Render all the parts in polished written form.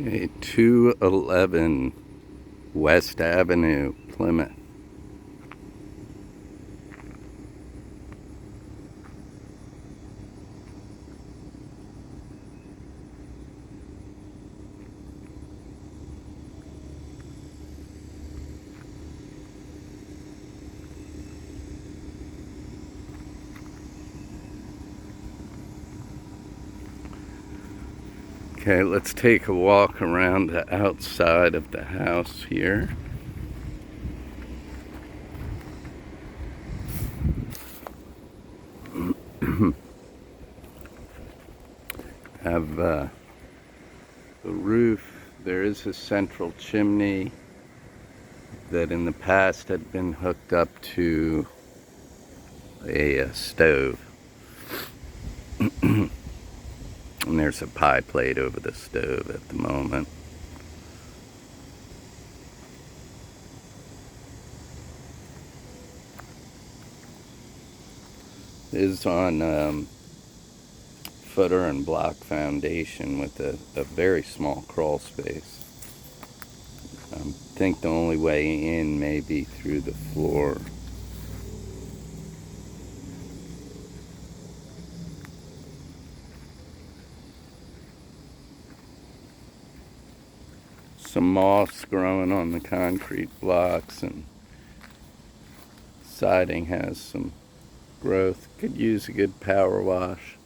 Okay, 211 West Avenue, Plymouth. Okay, let's take a walk around the outside of the house here. Have the roof. There is a central chimney that in the past had been hooked up to a stove. And there's a pie plate over the stove at the moment. It is on footer and block foundation with a very small crawl space. I think the only way in may be through the floor. Some moss growing on the concrete blocks, and siding has some growth. Could use a good power wash.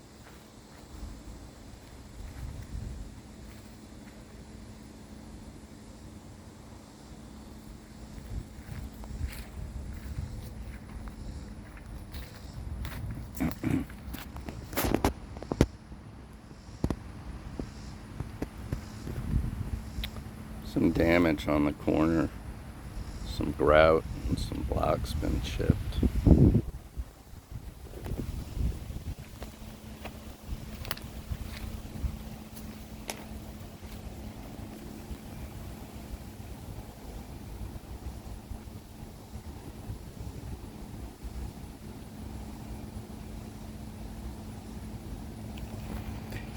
Some damage on the corner, some grout, and some blocks been chipped.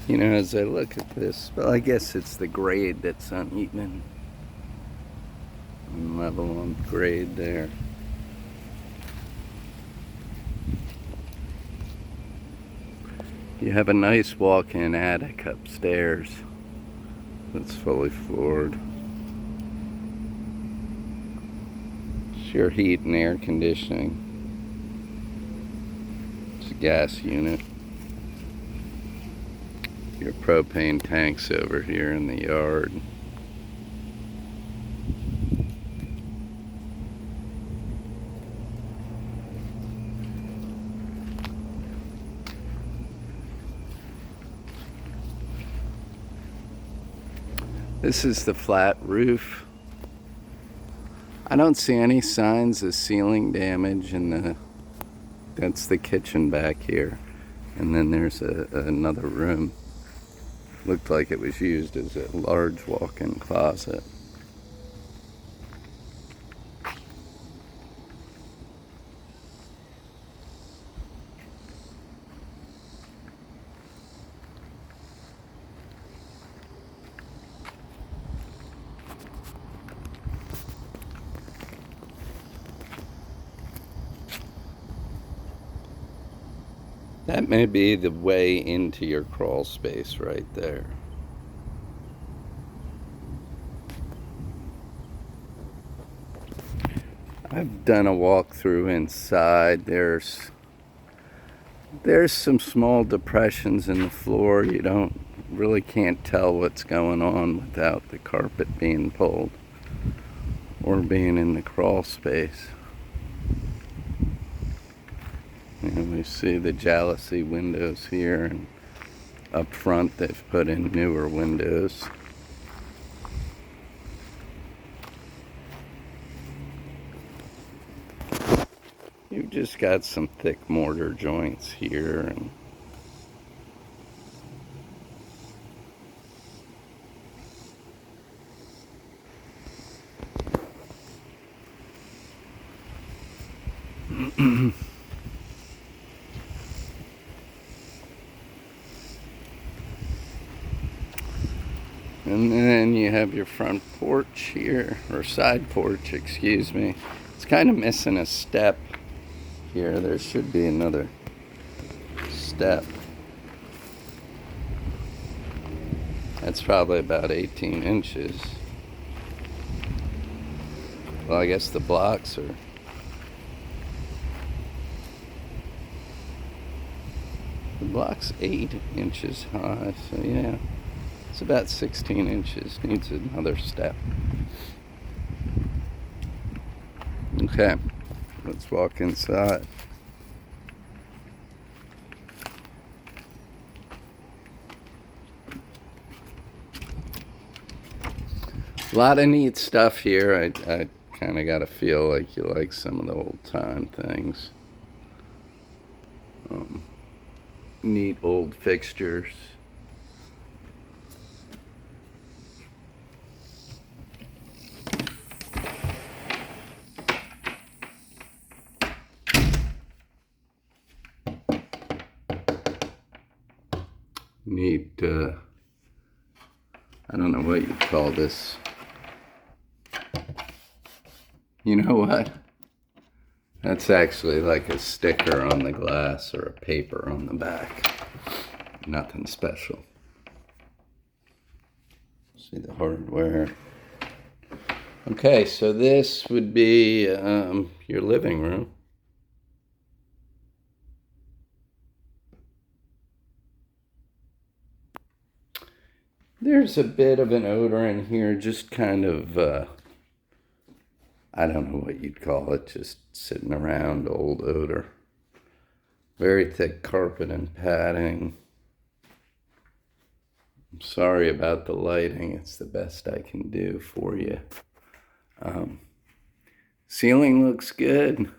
You know, as I look at this, well, I guess it's the grade that's uneven. Level on grade there. You have a nice walk-in attic upstairs that's fully floored. It's your heat and air conditioning. It's a gas unit. Your propane tanks over here in the yard. This is the flat roof. I don't see any signs of ceiling damage, and that's the kitchen back here. And then there's another room. Looked like it was used as a large walk-in closet. That may be the way into your crawl space right there. I've done a walkthrough inside. There's some small depressions in the floor. You can't tell what's going on without the carpet being pulled or being in the crawl space. And we see the jalousie windows here, and up front they've put in newer windows. You've just got some thick mortar joints here, and And then you have your front porch here, or side porch, excuse me. It's kind of missing a step here. There should be another step. That's probably about 18 inches. Well, I guess the blocks are... The block's 8 inches high, so yeah. It's about 16 inches. Needs another step. Okay, let's walk inside. A lot of neat stuff here. I kind of got to feel like you like some of the old time things. Neat old fixtures. Neat, I don't know what you'd call this. You know what? That's actually like a sticker on the glass or a paper on the back. Nothing special. See the hardware. Okay, so this would be your living room. There's a bit of an odor in here, just kind of, I don't know what you'd call it, just sitting around, old odor. Very thick carpet and padding. I'm sorry about the lighting, it's the best I can do for you. Ceiling looks good.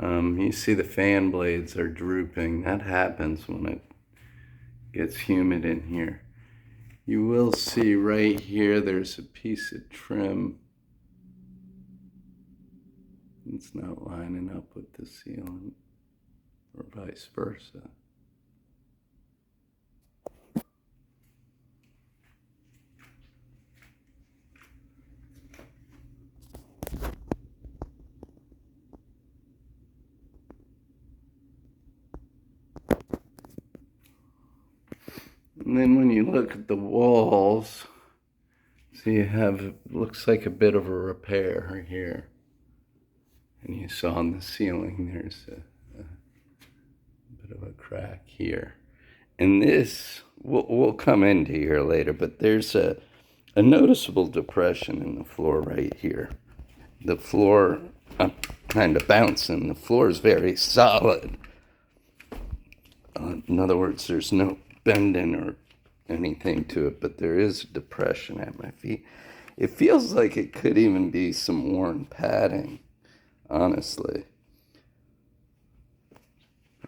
You see the fan blades are drooping. That happens when it gets humid in here. You will see right here there's a piece of trim. It's not lining up with the ceiling, or vice versa. And then when you look at the walls, so you have, looks like a bit of a repair here. And you saw on the ceiling, there's a bit of a crack here. And this, we'll come into here later, but there's a noticeable depression in the floor right here. The floor, I'm kind of bouncing. The floor is very solid. In other words, there's no bending or anything to it, but there is a depression at my feet. It feels like it could even be some worn padding, honestly.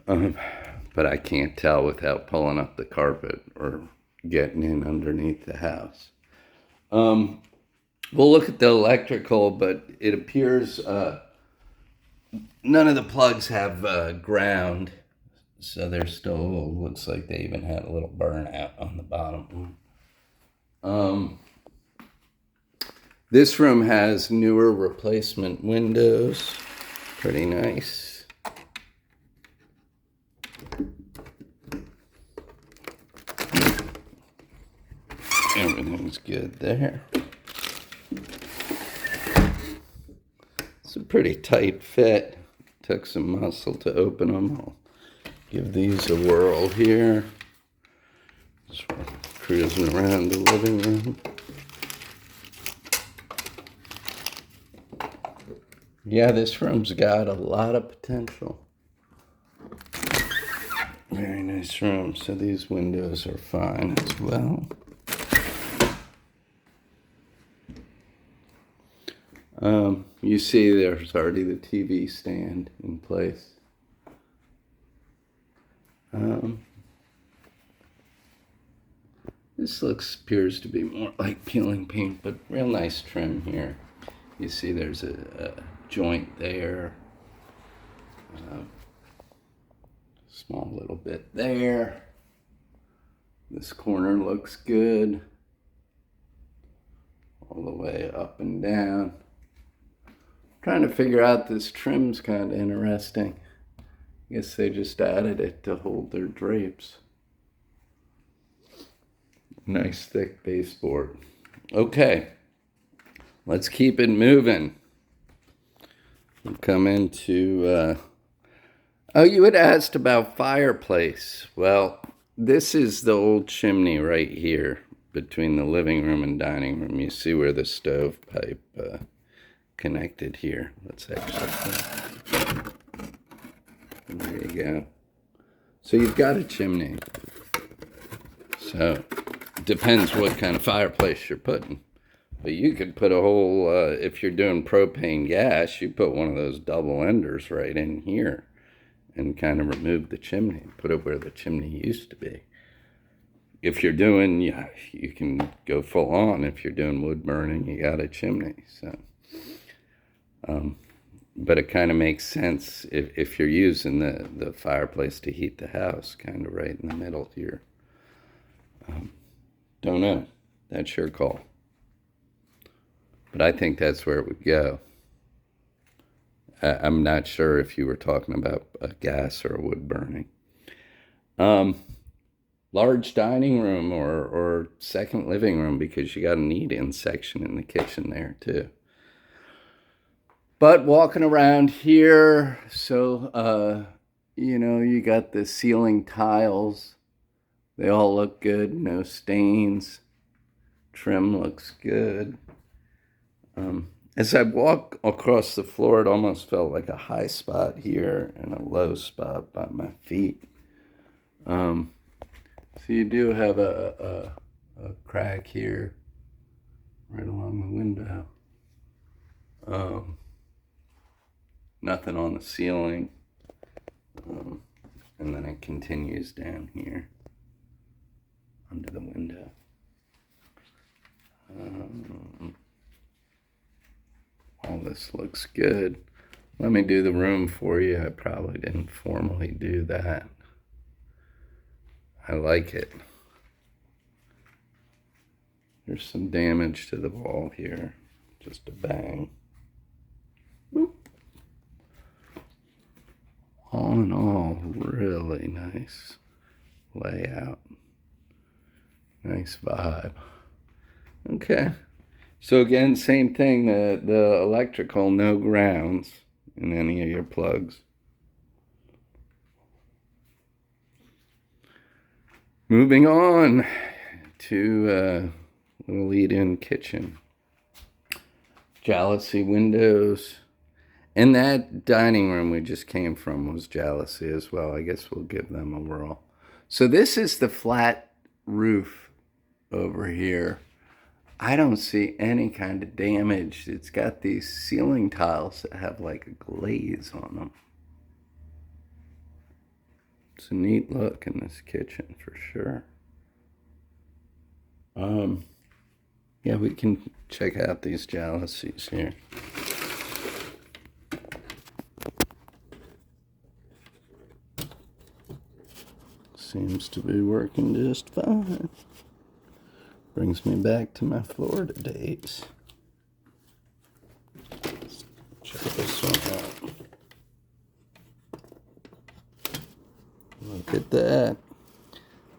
But I can't tell without pulling up the carpet or getting in underneath the house. We'll look at the electrical, but it appears none of the plugs have ground. So they're still, looks like they even had a little burnout on the bottom. This room has newer replacement windows. Pretty nice. Everything's good there. It's a pretty tight fit. Took some muscle to open them. I'll give these a whirl here. Just cruising around the living room. Yeah, this room's got a lot of potential. Very nice room. So these windows are fine as well. You see there's already the TV stand in place. This appears to be more like peeling paint, but real nice trim here. You see there's a joint there. Small little bit there. This corner looks good. All the way up and down. Trying to figure out this trim's kind of interesting. I guess they just added it to hold their drapes. Nice thick baseboard. Okay, let's keep it moving. We'll come into, oh, you had asked about fireplace. Well, this is the old chimney right here between the living room and dining room. You see where the stovepipe connected here. Let's actually, there you go. So you've got a chimney. So it depends what kind of fireplace you're putting. But you could put a whole, if you're doing propane gas, you put one of those double enders right in here and kind of remove the chimney, put it where the chimney used to be. If you're doing, yeah, you can go full on. If you're doing wood burning, you got a chimney. So, but it kind of makes sense if you're using the fireplace to heat the house, kind of right in the middle here. Don't know. That's your call. But I think that's where it would go. I'm not sure if you were talking about a gas or a wood burning. Large dining room or second living room, because you got an eat-in section in the kitchen there too. But walking around here, so, you know, you got the ceiling tiles. They all look good, no stains. Trim looks good. As I walk across the floor, it almost felt like a high spot here and a low spot by my feet. So you do have a crack here right along the window. Nothing on the ceiling. And then it continues down here under the window. All this looks good. Let me do the room for you. I probably didn't formally do that. I like it. There's some damage to the wall here. Just a bang. Boop. All in all, really nice layout. Nice vibe. Okay. So again, same thing, the electrical, no grounds in any of your plugs. Moving on to a little lead-in kitchen. Jalousie windows. And that dining room we just came from was jalousie as well. I guess we'll give them a whirl. So this is the flat roof over here. I don't see any kind of damage. It's got these ceiling tiles that have like a glaze on them. It's a neat look in this kitchen for sure. Yeah, we can check out these jalousies here. Seems to be working just fine. Brings me back to my Florida days. Let's check this one out. Look at that.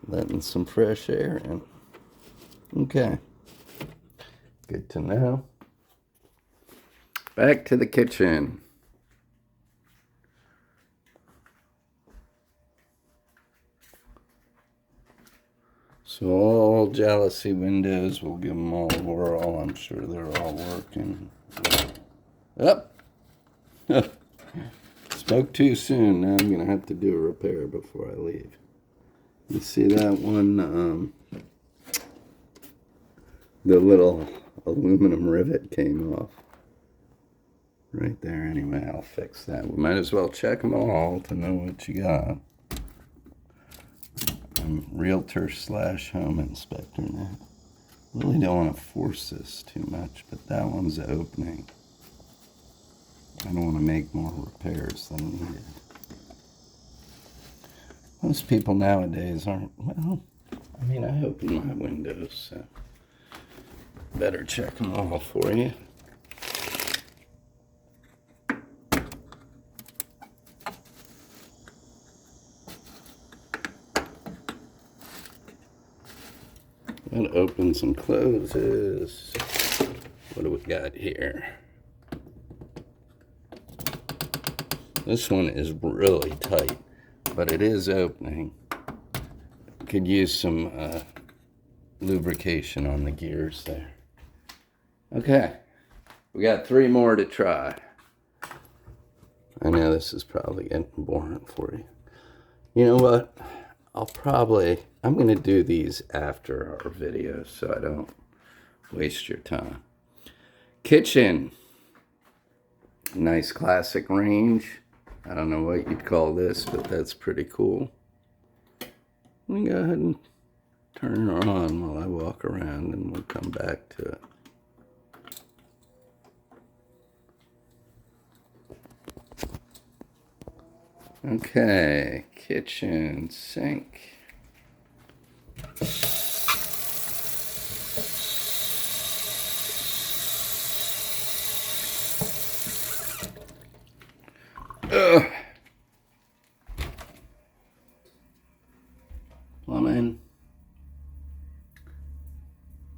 Letting some fresh air in. Okay. Good to know. Back to the kitchen. So all jalousie windows, we'll give them all a whirl. I'm sure they're all working. Up. Spoke too soon. Now I'm going to have to do a repair before I leave. You see that one? The little aluminum rivet came off. Right there. Anyway, I'll fix that. We might as well check them all to know what you got. I'm realtor / home inspector now. Really don't want to force this too much, but that one's opening. I don't want to make more repairs than needed. Most people nowadays aren't, well, I mean, I opened my windows, so better check them all for you. That opens and closes. What do we got here? This one is really tight, but it is opening. Could use some lubrication on the gears there. Okay, we got 3 more to try. I know this is probably getting boring for you. You know what? I'm going to do these after our video so I don't waste your time. Kitchen. Nice classic range. I don't know what you'd call this, but that's pretty cool. Let me go ahead and turn her on while I walk around and we'll come back to it. Okay, kitchen sink. Ugh. Plumbing.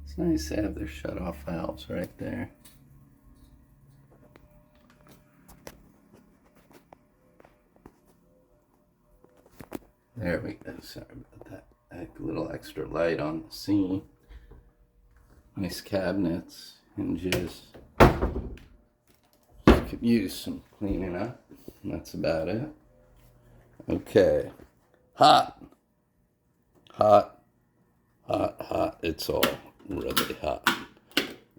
It's nice to have their shut-off valves right there. There we go. Sorry about that. A little extra light on the scene. Nice cabinets, hinges. Just could use some cleaning up. That's about it. Okay. Hot. Hot. Hot, hot. It's all really hot.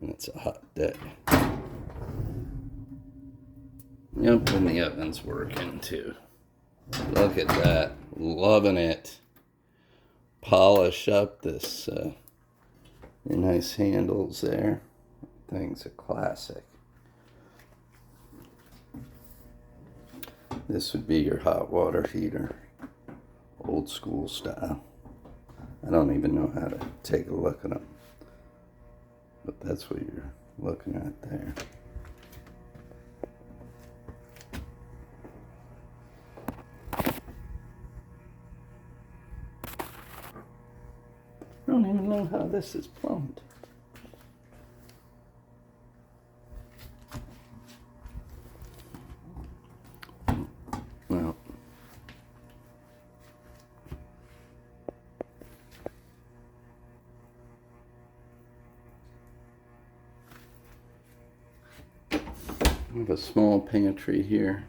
And it's a hot day. Yep, and the oven's working too. Look at that. Loving it. Polish up this nice handles there. Thing's a classic. This would be your hot water heater. Old school style. I don't even know how to take a look at them. But that's what you're looking at there. I don't even know how this is plumbed. Well, I have a small pantry here.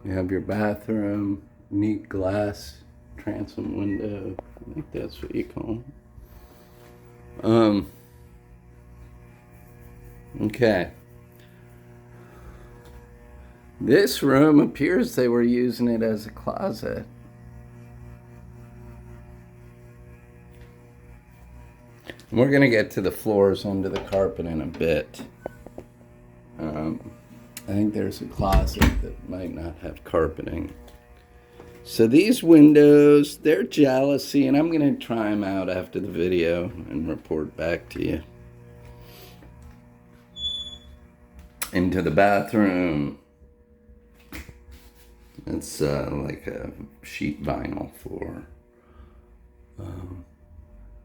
You have your bathroom, neat glass transom window. I think that's what you call them. Okay. This room appears they were using it as a closet. We're going to get to the floors under the carpet in a bit. I think there's a closet that might not have carpeting. So these windows, they're jealousy, and I'm going to try them out after the video and report back to you. Into the bathroom. It's like a sheet vinyl floor.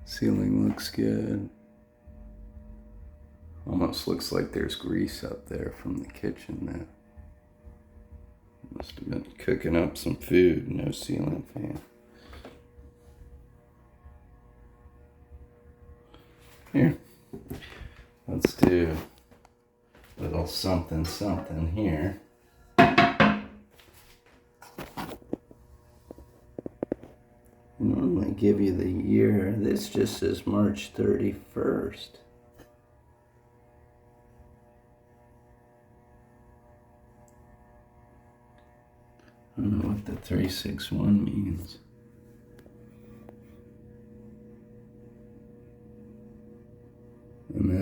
Ceiling looks good. Almost looks like there's grease up there from the kitchen there. Must have been cooking up some food. No ceiling fan. Here. Let's do a little something something here. Normally give you the year. This just says March 31st. I don't know what the 361 means.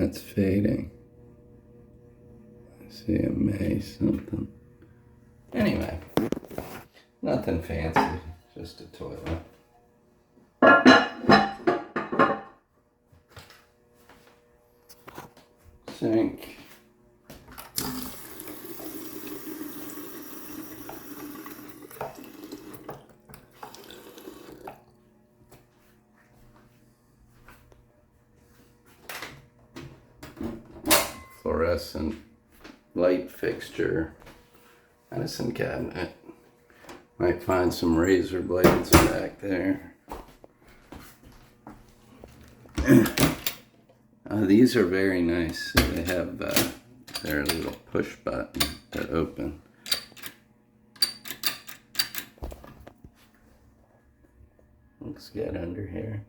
That's fading. I see a May something. Anyway, nothing fancy, just a toilet. Sink. Fluorescent light fixture. Medicine cabinet. Might find some razor blades back there. These are very nice. They have their little push button that open. Let's get under here.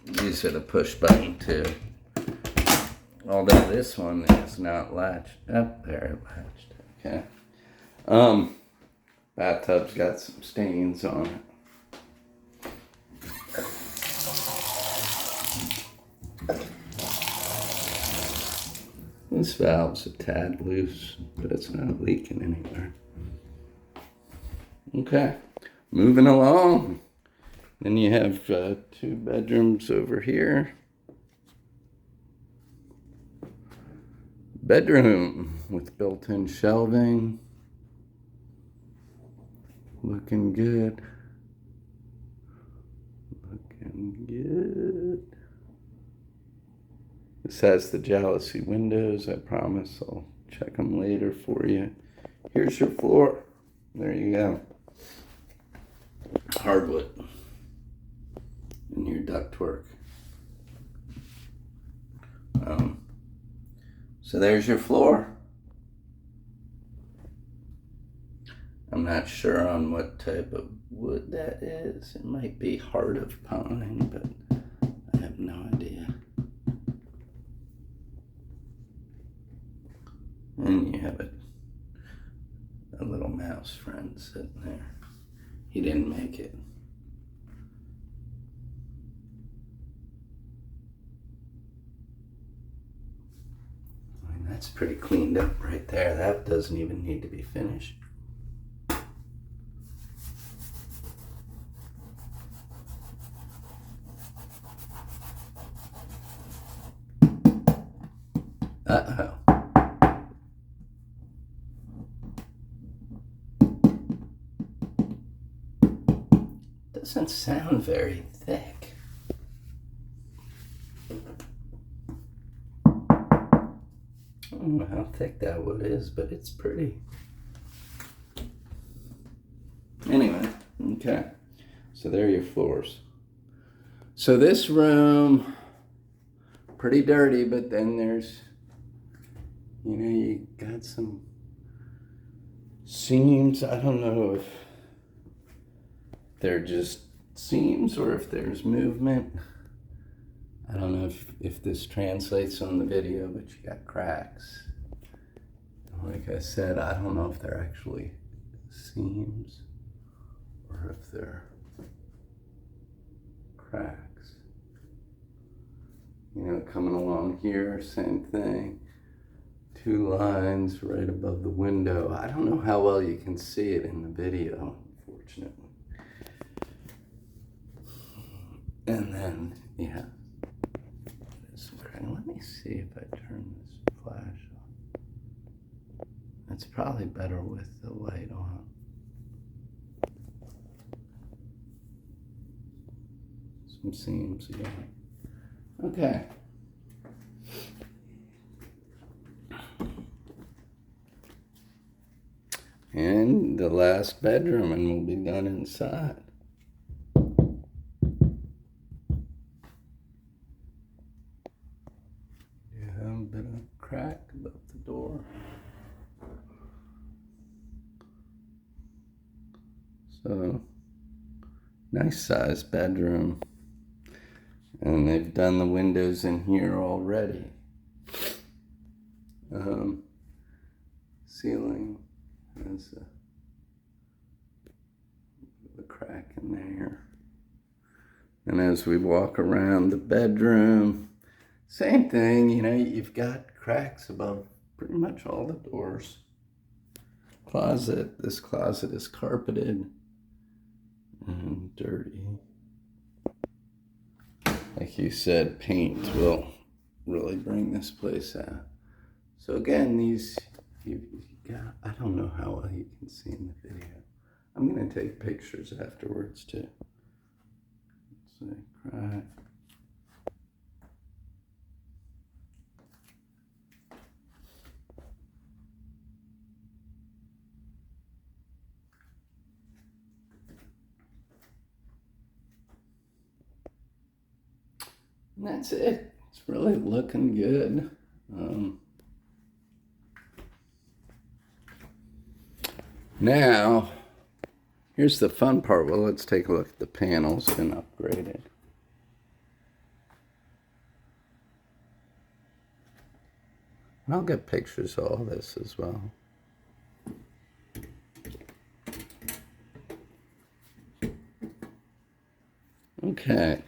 These are the push button too. Although this one is not latched. Up there, latched. Okay. Bathtub's got some stains on it. This valve's a tad loose, but it's not leaking anywhere. Okay, moving along. Then you have 2 bedrooms over here. Bedroom with built-in shelving. Looking good. Looking good. This has the jalousie windows. I promise I'll check them later for you. Here's your floor. There you go. Hardwood. And your ductwork. So there's your floor. I'm not sure on what type of wood that is. It might be heart of pine, but I have no idea. And you have a little mouse friend sitting there. He didn't make it. I mean, that's pretty cleaned up right there. That doesn't even need to be finished. Uh-oh. Doesn't sound very thick. I don't know how thick that wood is, but it's pretty. Anyway, okay. So there are your floors. So this room, pretty dirty, but then there's, you got some seams. I don't know if they're just seams or if there's movement. I don't know if this translates on the video, but you got cracks. Like I said, I don't know if they're actually seams or if they're cracks. Coming along here, same thing. 2 lines right above the window. I don't know how well you can see it in the video, unfortunately. And then, yeah. Let me see if I turn this flash on. It's probably better with the light on. Some seams again. Okay. And the last bedroom, and we'll be done inside. You have a bit of crack above the door. So, nice sized bedroom. And they've done the windows in here already. Ceiling has a crack in there. And as we walk around the bedroom, same thing, you know, you've got cracks above pretty much all the doors. Closet, this closet is carpeted and dirty. Like you said, paint will really bring this place out. So again, I don't know how well you can see in the video. I'm gonna take pictures afterwards too. Let's see, crack. And that's it. It's really looking good. Now, here's the fun part. Well, let's take a look at the panels been upgraded. And I'll get pictures of all this as well. Okay,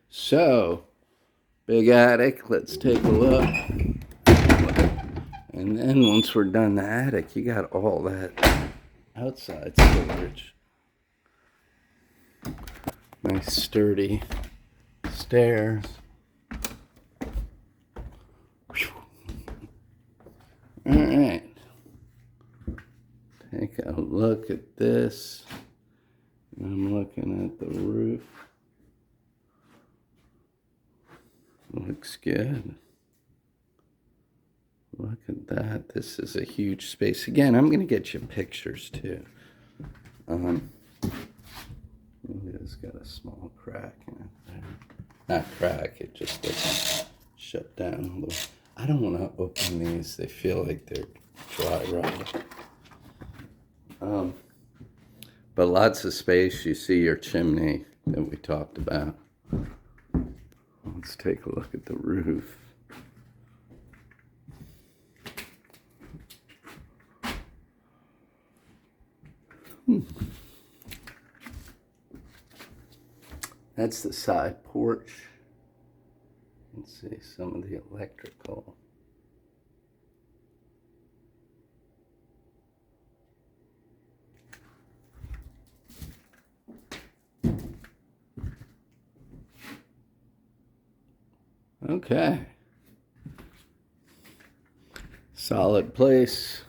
so big attic, let's take a look. And then once we're done the attic, you got all that outside storage. Nice sturdy stairs. All right, take a look at this. I'm looking at the roof. Looks good. Look at that. This is a huge space. Again, I'm going to get you pictures too. It's got a small crack in it there. Not crack, it just doesn't shut down a little. I don't want to open these. They feel like they're dry rot. But lots of space. You see your chimney that we talked about. Let's take a look at the roof. That's the side porch. Let's see some of the electrical. Okay. Solid place.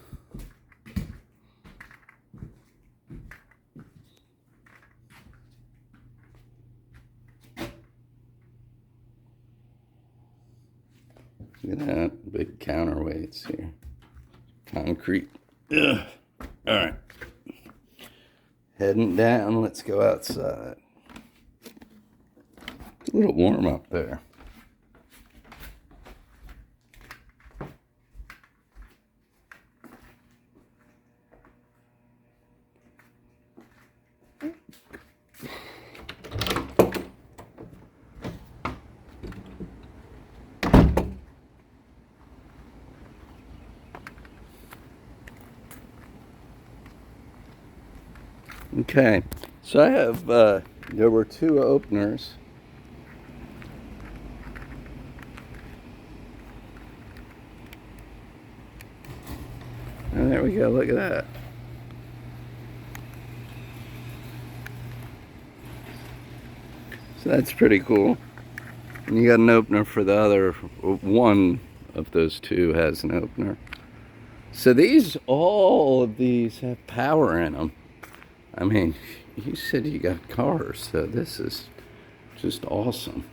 Look at that, big counterweights here. Concrete. Ugh. All right. Heading down, let's go outside. It's a little warm up there. Okay, so I have, there were two openers. And there we go, look at that. So that's pretty cool. And you got an opener for the other, one of those two has an opener. So all of these have power in them. I mean, you said you got cars, so this is just awesome.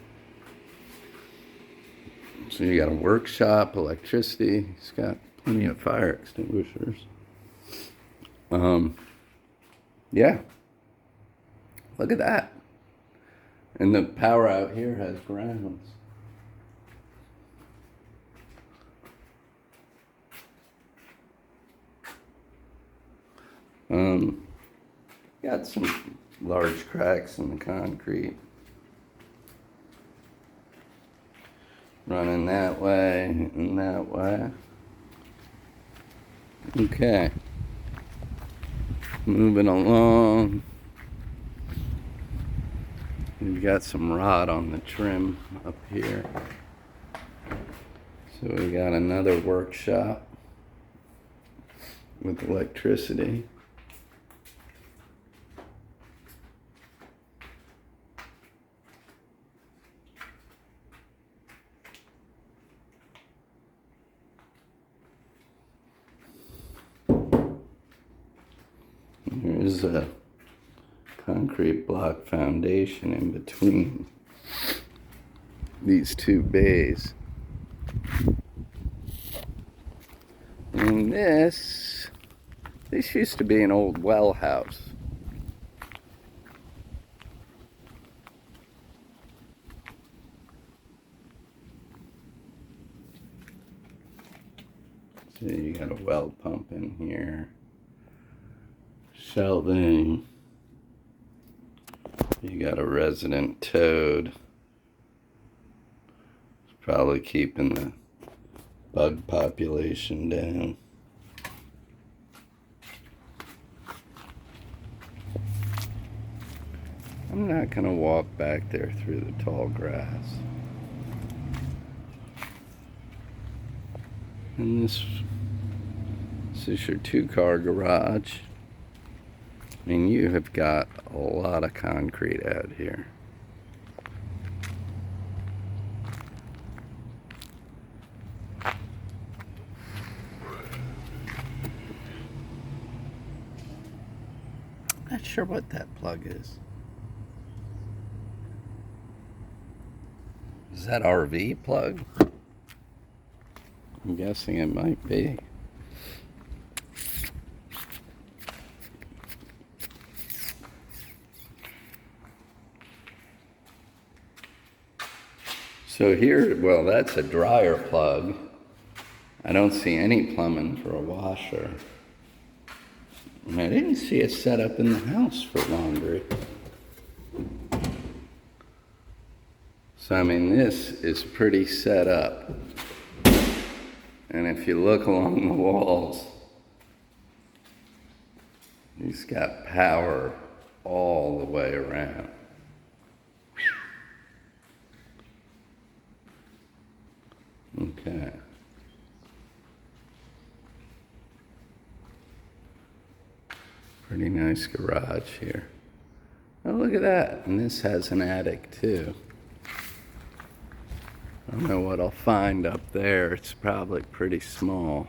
So you got a workshop, electricity. It's got plenty of fire extinguishers. Yeah. Look at that. And the power out here has grounds. Got some large cracks in the concrete. Running that way and that way. Okay. Moving along. We've got some rod on the trim up here. So we got another workshop with electricity. There's a concrete block foundation in between these two bays. And this used to be an old well house. So you got a well pump in here, shelving, you got a resident toad. It's probably keeping the bug population down. I'm not gonna walk back there through the tall grass. And this is your 2-car garage. I mean, you have got a lot of concrete out here. Not sure what that plug is. Is that RV plug? I'm guessing it might be. So here, well, that's a dryer plug. I don't see any plumbing for a washer. And I didn't see it set up in the house for laundry. So, I mean, this is pretty set up. And if you look along the walls, he's got power all the way around. Okay. Pretty nice garage here. Oh, look at that. And this has an attic too. I don't know what I'll find up there. It's probably pretty small.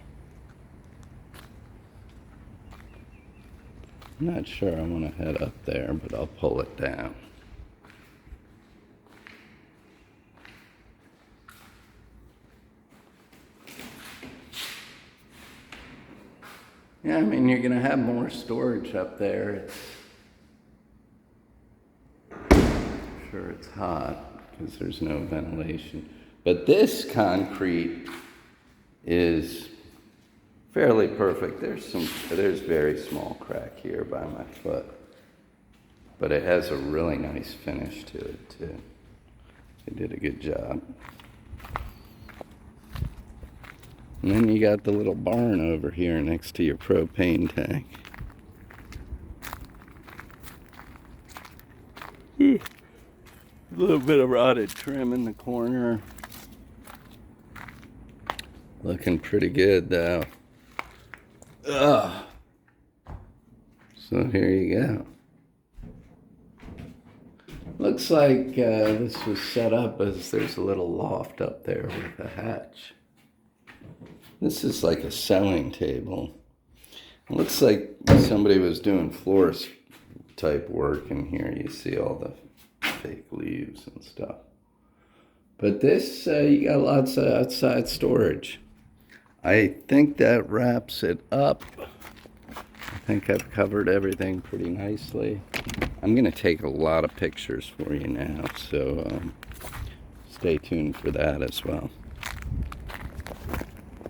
I'm not sure I want to head up there, but I'll pull it down. Yeah, I mean, you're going to have more storage up there. I'm sure it's hot because there's no ventilation. But this concrete is fairly perfect. There's very small crack here by my foot. But it has a really nice finish to it, too. They did a good job. And then you got the little barn over here next to your propane tank. A little bit of rotted trim in the corner. Looking pretty good though. Ugh. So here you go. Looks like this was set up as there's a little loft up there with a hatch. This is like a sewing table. It looks like somebody was doing florist type work in here. You see all the fake leaves and stuff. But this, you got lots of outside storage. I think that wraps it up. I think I've covered everything pretty nicely. I'm going to take a lot of pictures for you now, so stay tuned for that as well.